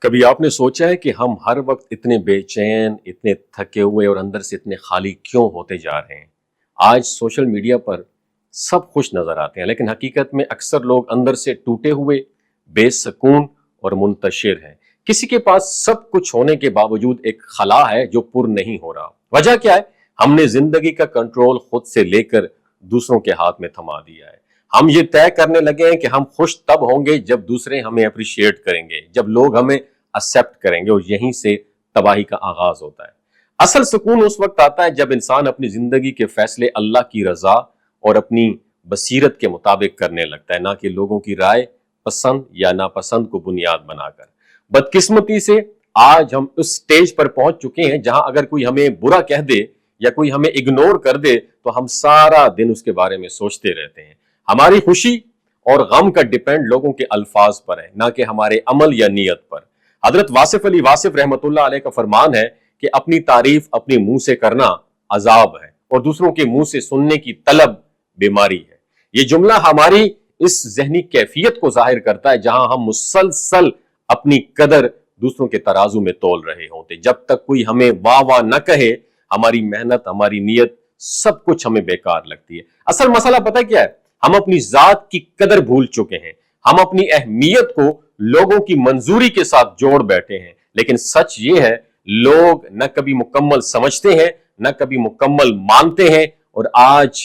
کبھی آپ نے سوچا ہے کہ ہم ہر وقت اتنے بے چین، اتنے تھکے ہوئے اور اندر سے اتنے خالی کیوں ہوتے جا رہے ہیں؟ آج سوشل میڈیا پر سب خوش نظر آتے ہیں، لیکن حقیقت میں اکثر لوگ اندر سے ٹوٹے ہوئے، بے سکون اور منتشر ہیں۔ کسی کے پاس سب کچھ ہونے کے باوجود ایک خلا ہے جو پر نہیں ہو رہا۔ وجہ کیا ہے؟ ہم نے زندگی کا کنٹرول خود سے لے کر دوسروں کے ہاتھ میں تھما دیا ہے۔ ہم یہ طے کرنے لگے ہیں کہ ہم خوش تب ہوں گے جب دوسرے ہمیں اپریشیٹ کریں گے، جب لوگ ہمیں ایکسپٹ کریں گے، اور یہیں سے تباہی کا آغاز ہوتا ہے۔ اصل سکون اس وقت آتا ہے جب انسان اپنی زندگی کے فیصلے اللہ کی رضا اور اپنی بصیرت کے مطابق کرنے لگتا ہے، نہ کہ لوگوں کی رائے، پسند یا ناپسند کو بنیاد بنا کر۔ بدقسمتی سے آج ہم اس سٹیج پر پہنچ چکے ہیں جہاں اگر کوئی ہمیں برا کہہ دے یا کوئی ہمیں اگنور کر دے تو ہم سارا دن اس کے بارے میں سوچتے رہتے ہیں۔ ہماری خوشی اور غم کا ڈیپینڈ لوگوں کے الفاظ پر ہے، نہ کہ ہمارے عمل یا نیت پر۔ حضرت واصف علی واصف رحمۃ اللہ علیہ کا فرمان ہے کہ اپنی تعریف اپنے منہ سے کرنا عذاب ہے اور دوسروں کے منہ سے سننے کی طلب بیماری ہے۔ یہ جملہ ہماری اس ذہنی کیفیت کو ظاہر کرتا ہے جہاں ہم مسلسل اپنی قدر دوسروں کے ترازو میں تول رہے ہوتے۔ جب تک کوئی ہمیں واہ واہ نہ کہے، ہماری محنت، ہماری نیت، سب کچھ ہمیں بیکار لگتی ہے۔ اصل مسئلہ پتہ کیا ہے؟ ہم اپنی ذات کی قدر بھول چکے ہیں۔ ہم اپنی اہمیت کو لوگوں کی منظوری کے ساتھ جوڑ بیٹھے ہیں، لیکن سچ یہ ہے لوگ نہ کبھی مکمل سمجھتے ہیں، نہ کبھی مکمل مانتے ہیں، اور آج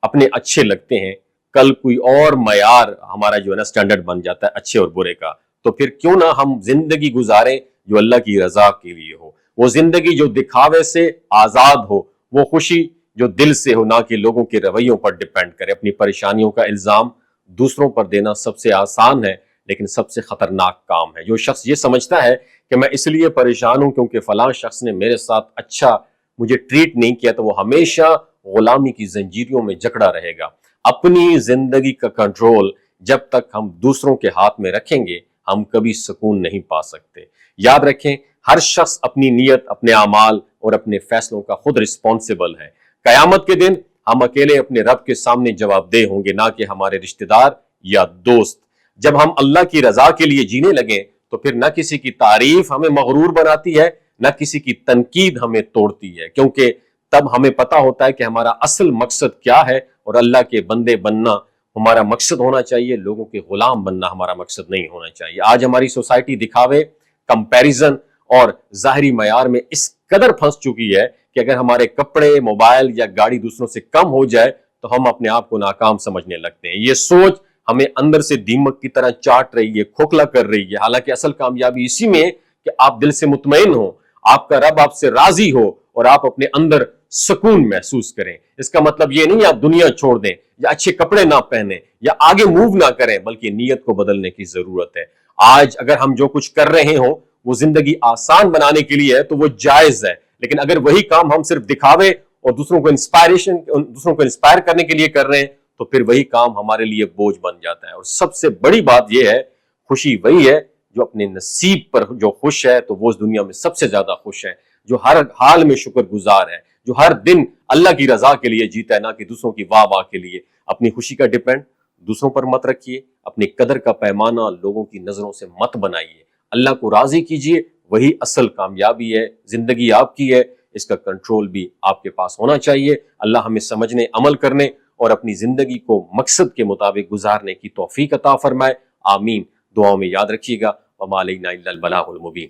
اپنے اچھے لگتے ہیں، کل کوئی اور معیار ہمارا جو ہے نا سٹینڈرڈ بن جاتا ہے اچھے اور برے کا۔ تو پھر کیوں نہ ہم زندگی گزاریں جو اللہ کی رضا کے لیے ہو، وہ زندگی جو دکھاوے سے آزاد ہو، وہ خوشی جو دل سے ہو، نہ کہ لوگوں کے رویوں پر ڈیپینڈ کرے۔ اپنی پریشانیوں کا الزام دوسروں پر دینا سب سے آسان ہے لیکن سب سے خطرناک کام ہے۔ جو شخص یہ سمجھتا ہے کہ میں اس لیے پریشان ہوں کیونکہ فلاں شخص نے میرے ساتھ اچھا مجھے ٹریٹ نہیں کیا، تو وہ ہمیشہ غلامی کی زنجیروں میں جکڑا رہے گا۔ اپنی زندگی کا کنٹرول جب تک ہم دوسروں کے ہاتھ میں رکھیں گے، ہم کبھی سکون نہیں پا سکتے۔ یاد رکھیں، ہر شخص اپنی نیت، اپنے اعمال اور اپنے فیصلوں کا خود رسپانسیبل ہے۔ قیامت کے دن ہم اکیلے اپنے رب کے سامنے جواب دہ ہوں گے، نہ کہ ہمارے رشتہ دار یا دوست۔ جب ہم اللہ کی رضا کے لیے جینے لگیں تو پھر نہ کسی کی تعریف ہمیں مغرور بناتی ہے، نہ کسی کی تنقید ہمیں توڑتی ہے، کیونکہ تب ہمیں پتا ہوتا ہے کہ ہمارا اصل مقصد کیا ہے، اور اللہ کے بندے بننا ہمارا مقصد ہونا چاہیے، لوگوں کے غلام بننا ہمارا مقصد نہیں ہونا چاہیے۔ آج ہماری سوسائٹی دکھاوے، کمپیریزن اور ظاہری معیار میں اس قدر پھنس چکی ہے کہ اگر ہمارے کپڑے، موبائل یا گاڑی دوسروں سے کم ہو جائے تو ہم اپنے آپ کو ناکام سمجھنے لگتے ہیں۔ یہ سوچ ہمیں اندر سے دیمک کی طرح چاٹ رہی ہے، کھوکھلا کر رہی ہے۔ حالانکہ اصل کامیابی اسی میں کہ آپ دل سے مطمئن ہو، آپ کا رب آپ سے راضی ہو اور آپ اپنے اندر سکون محسوس کریں۔ اس کا مطلب یہ نہیں آپ دنیا چھوڑ دیں یا اچھے کپڑے نہ پہنیں یا آگے موو نہ کریں، بلکہ نیت کو بدلنے کی ضرورت ہے۔ آج اگر ہم جو کچھ کر رہے ہوں وہ زندگی آسان بنانے کے لیے ہے تو وہ جائز ہے، لیکن اگر وہی کام ہم صرف دکھاوے اور دوسروں کو انسپائر کرنے کے لیے کر رہے ہیں تو پھر وہی کام ہمارے لیے بوجھ بن جاتا ہے۔ اور سب سے بڑی بات یہ ہے، خوشی وہی ہے جو اپنے نصیب پر جو خوش ہے تو وہ اس دنیا میں سب سے زیادہ خوش ہے، جو ہر حال میں شکر گزار ہے، جو ہر دن اللہ کی رضا کے لیے جیتا ہے، نہ کہ دوسروں کی واہ واہ کے لیے۔ اپنی خوشی کا ڈیپینڈ دوسروں پر مت رکھیے، اپنی قدر کا پیمانہ لوگوں کی نظروں سے مت بنائیے، اللہ کو راضی کیجئے، وہی اصل کامیابی ہے۔ زندگی آپ کی ہے، اس کا کنٹرول بھی آپ کے پاس ہونا چاہیے۔ اللہ ہمیں سمجھنے، عمل کرنے اور اپنی زندگی کو مقصد کے مطابق گزارنے کی توفیق عطا فرمائے، آمین۔ دعاؤں میں یاد رکھیے گا، وما علینا الا البلاغ المبین۔